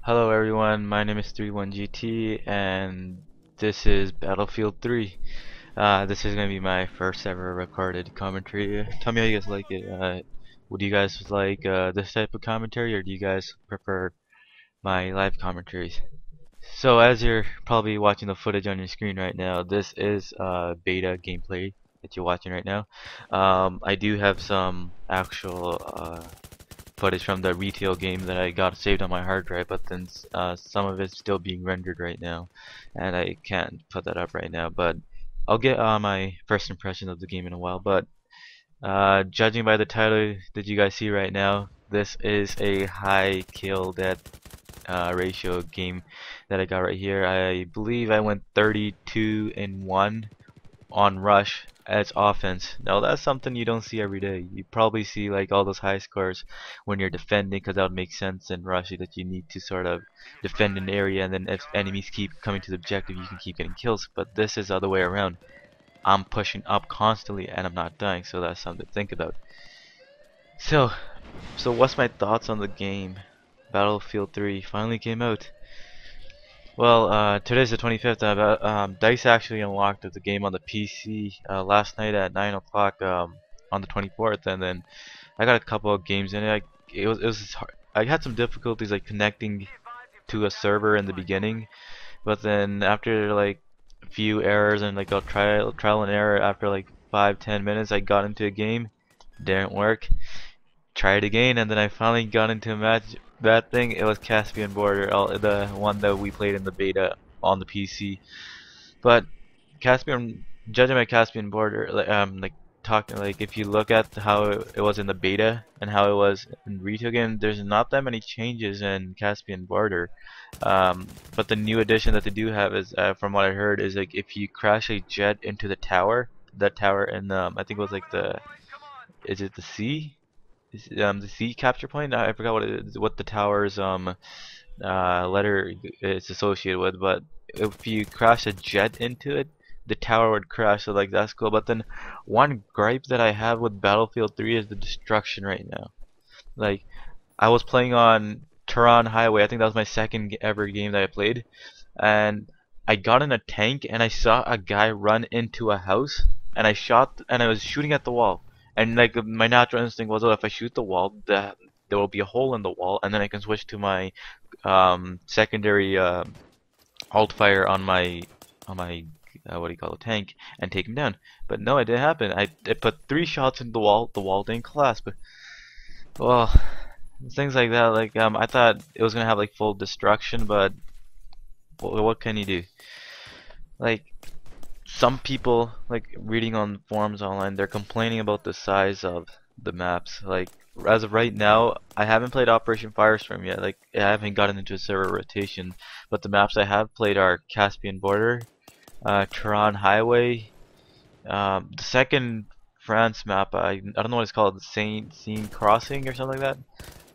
Hello everyone, my name is 31GT and this is Battlefield 3. This is going to be my first ever recorded commentary. Tell me how you guys like it. Would you guys like this type of commentary, or do you guys prefer my live commentaries? So as you're probably watching the footage on your screen right now, this is beta gameplay that you're watching right now. I do have some actual footage from the retail game that I got saved on my hard drive, but then some of it's still being rendered right now, and I can't put that up right now. But I'll get my first impression of the game in a while. But judging by the title that you guys see right now, this is a high kill death ratio game that I got right here. I believe I went 32-1 on rush as offense. Now that's something you don't see every day. You probably see like all those high scores when you're defending, because that would make sense in rush that you need to sort of defend an area, and then if enemies keep coming to the objective you can keep getting kills. But this is the other way around. I'm pushing up constantly and I'm not dying, so that's something to think about. So what's my thoughts on the game? Battlefield 3 finally came out. Well, today's the 25th. DICE actually unlocked the game on the PC last night at 9 o'clock on the 24th, and then I got a couple of games in it. It was hard. I had some difficulties like connecting to a server in the beginning, but then after like a few errors and like a trial and error, after like 5-10 minutes, I got into a game. Didn't work. Tried again, and then I finally got into a match. That thing, it was Caspian Border, the one that we played in the beta on the PC. But judging by Caspian Border, like talking, like if you look at how it was in the beta and how it was in retail game, there's not that many changes in Caspian Border. But the new addition that they do have is, from what I heard, is like if you crash a jet into the tower, that tower in I think it was like is it the C? The C capture point. I forgot what the tower's letter is associated with, but if you crash a jet into it, the tower would crash. So like that's cool. But then one gripe that I have with Battlefield 3 is the destruction right now. Like I was playing on Tehran Highway. I think that was my second ever game that I played, and I got in a tank and I saw a guy run into a house, and I was shooting at the wall. And like my natural instinct was, oh, if I shoot the wall, there will be a hole in the wall, and then I can switch to my secondary alt fire on my what do you call it, tank, and take him down. But no, it didn't happen. I put 3 shots into the wall didn't collapse. But well, things like that. Like I thought it was gonna have like full destruction, but what can you do? Like some people, like reading on forums online, they're complaining about the size of the maps. Like as of right now, I haven't played Operation Firestorm yet. Like I haven't gotten into a server rotation, but the maps I have played are Caspian Border, Tehran Highway, the second France map. I don't know what it's called, Seine Crossing or something like that.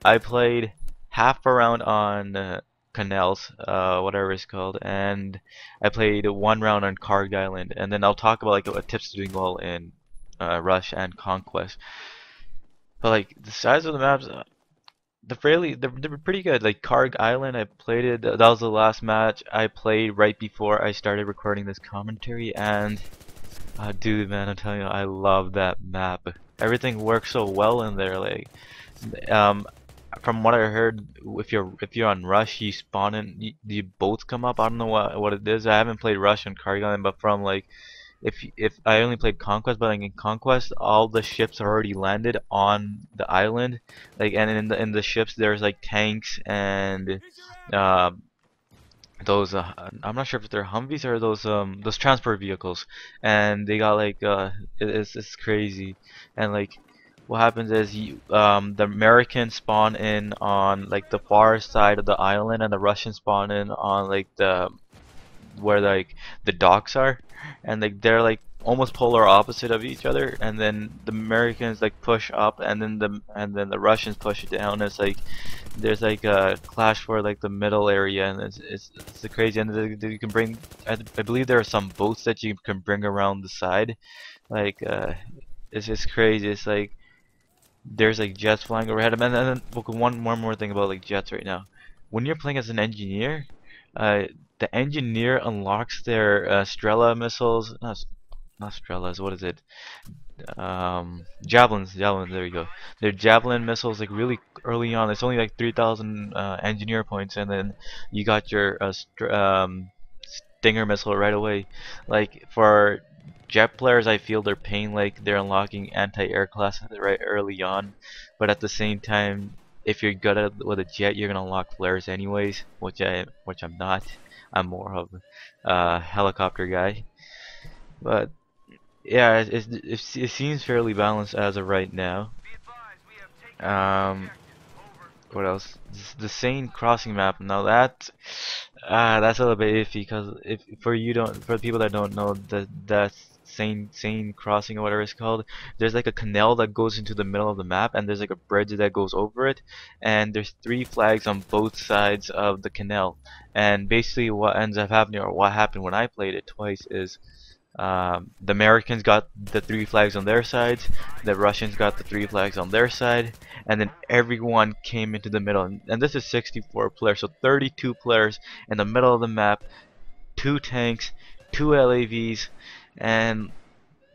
I played half a round on Canals, whatever it's called, and I played 1 round on Karg Island, and then I'll talk about like what tips to doing well in Rush and Conquest. But like the size of the maps, they're pretty good. Like Karg Island, I played it. That was the last match I played right before I started recording this commentary, and dude, man, I'm telling you, I love that map. Everything works so well in there. Like, from what I heard, if you're on Rush, you spawn in, the boats come up. I don't know what it is. I haven't played Rush and Karg Island, but from like, if I only played Conquest, but like in Conquest, all the ships are already landed on the island. Like, and in the ships, there's like tanks and uh, those I'm not sure if they're Humvees or those transport vehicles, and they got like it's crazy. And like what happens is the Americans spawn in on like the far side of the island, and the Russians spawn in on like the where like the docks are, and like they're like almost polar opposite of each other. And then the Americans like push up, and then the Russians push it down. It's like there's like a clash for like the middle area, and it's crazy. And you can bring, I believe there are some boats that you can bring around the side. Like it's just crazy. It's like there's like jets flying overhead. And then one more thing about like jets right now. when you're playing as an engineer, uh, the engineer unlocks their Strela missiles, not Strelas, what is it? Javelins, there you go. Their javelin missiles like really early on. It's only like 3,000 engineer points, and then you got your Stinger missile right away. Like for jet players, I feel they're paying like they're unlocking anti-air class right early on, but at the same time, if you're good at with a jet, you're gonna unlock flares anyways, which I'm not. I'm more of a helicopter guy, but yeah, it seems fairly balanced as of right now. Um, what else? The Seine crossing map. Now that's a little bit iffy because if for people that don't know that Seine crossing or whatever it's called, there's like a canal that goes into the middle of the map and there's like a bridge that goes over it, and there's 3 flags on both sides of the canal. And basically what ends up happening, or what happened when I played it twice, is the Americans got the 3 flags on their sides, the Russians got the 3 flags on their side, and then everyone came into the middle. And this is 64 players, so 32 players in the middle of the map, 2 tanks, 2 LAVs, and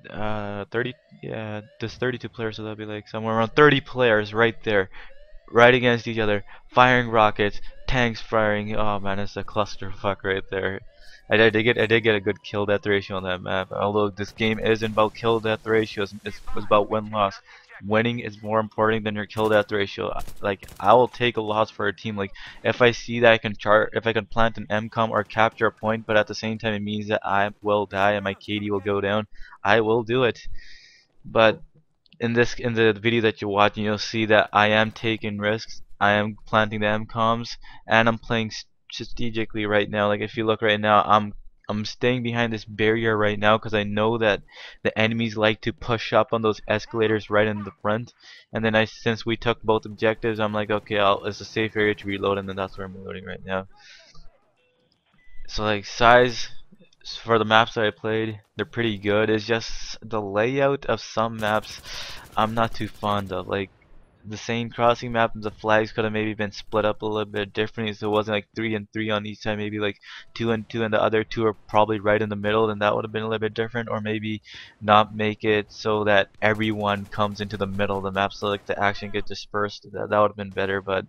30. Yeah, there's 32 players, so that'll be like somewhere around 30 players right there, right against each other, firing rockets, tanks firing. Oh man, it's a clusterfuck right there. I did get a good kill death ratio on that map. Although this game isn't about kill death ratios, it's about win loss. Winning is more important than your kill death ratio. Like I will take a loss for a team. Like if I see that if I can plant an MCOM or capture a point, but at the same time it means that I will die and my KD will go down, I will do it. But in the video that you're watching, you'll see that I am taking risks. I am planting the MCOMs, and I'm playing strategically right now. Like if you look right now, I'm staying behind this barrier right now because I know that the enemies like to push up on those escalators right in the front. And then since we took both objectives, I'm like, okay, it's a safe area to reload, and then that's where I'm reloading right now. So like size for the maps that I played, they're pretty good. It's just the layout of some maps I'm not too fond of. Like the same crossing map, the flags could have maybe been split up a little bit differently, so it wasn't like 3 and 3 on each side, maybe like 2 and 2, and the other 2 are probably right in the middle, then that would have been a little bit different. Or maybe not make it so that everyone comes into the middle of the map, so like the action gets dispersed. That would have been better, but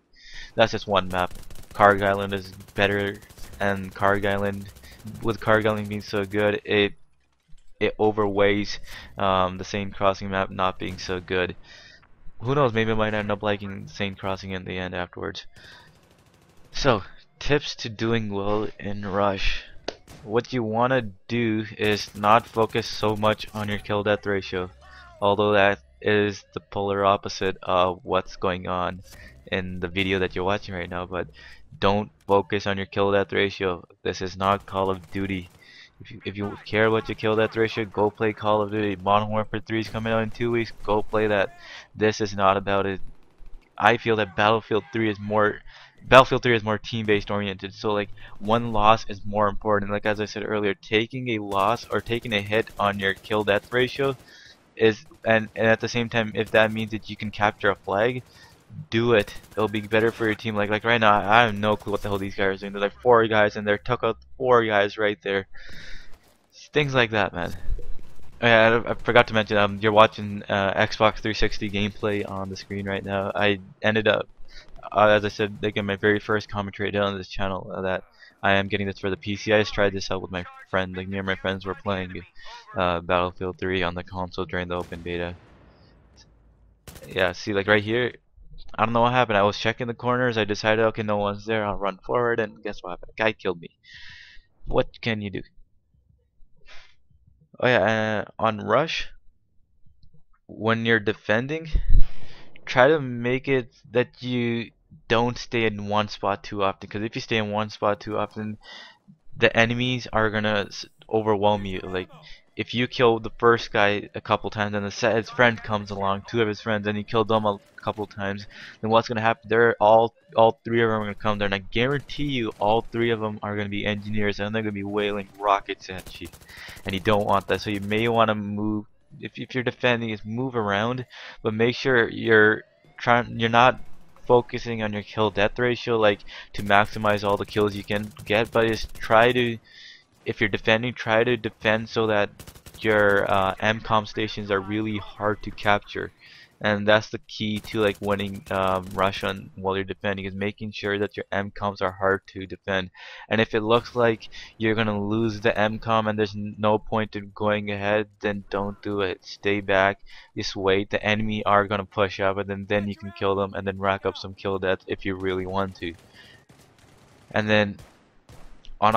that's just one map. Karg Island is better, and Karg Island, with Karg Island being so good, it overweighs the Seine crossing map not being so good. Who knows, maybe I might end up liking Seine crossing in the end afterwards. So, tips to doing well in Rush. What you want to do is not focus so much on your kill death ratio, although that is the polar opposite of what's going on in the video that you're watching right now. But don't focus on your kill death ratio. This is not Call of Duty. If you care about your kill death ratio, go play Call of Duty. Modern Warfare 3 is coming out in 2 weeks. Go play that. This is not about it. I feel that Battlefield 3 is more team-based oriented. So like one loss is more important. Like as I said earlier, taking a loss or taking a hit on your kill death ratio is, and at the same time, if that means that you can capture a flag, do it. It'll be better for your team. Like right now, I have no clue what the hell these guys are doing. There's like 4 guys and they took out 4 guys right there. Things like that, man. Oh, yeah, I forgot to mention, you're watching Xbox 360 gameplay on the screen right now. I ended up, as I said, making my very first commentary on this channel, that I am getting this for the PC. I just tried this out with my friend. Like me and my friends were playing Battlefield 3 on the console during the open beta. Yeah, see, like right here, I don't know what happened. I was checking the corners. I decided, okay, no one's there. I'll run forward, and guess what happened? A guy killed me. What can you do? Oh yeah, on Rush, when you're defending, try to make it that you don't stay in one spot too often. Because if you stay in one spot too often, the enemies are gonna overwhelm you. Like if you kill the first guy a couple times and his friend comes along, 2 of his friends, and you kill them a couple times, then what's gonna happen? They're all 3 of them are gonna come there, and I guarantee you, all 3 of them are gonna be engineers, and they're gonna be wailing rockets at you, and you don't want that. So you may want to move. If you're defending, is move around, but make sure you're not focusing on your kill death ratio, like to maximize all the kills you can get, but is try to, if you're defending, try to defend so that your MCOM stations are really hard to capture. And that's the key to like winning rush on while you're defending, is making sure that your MCOMs are hard to defend. And if it looks like you're gonna lose the MCOM and there's no point in going ahead, then don't do it. Stay back, just wait. The enemy are gonna push up, and then you can kill them and then rack up some kill deaths if you really want to. And then on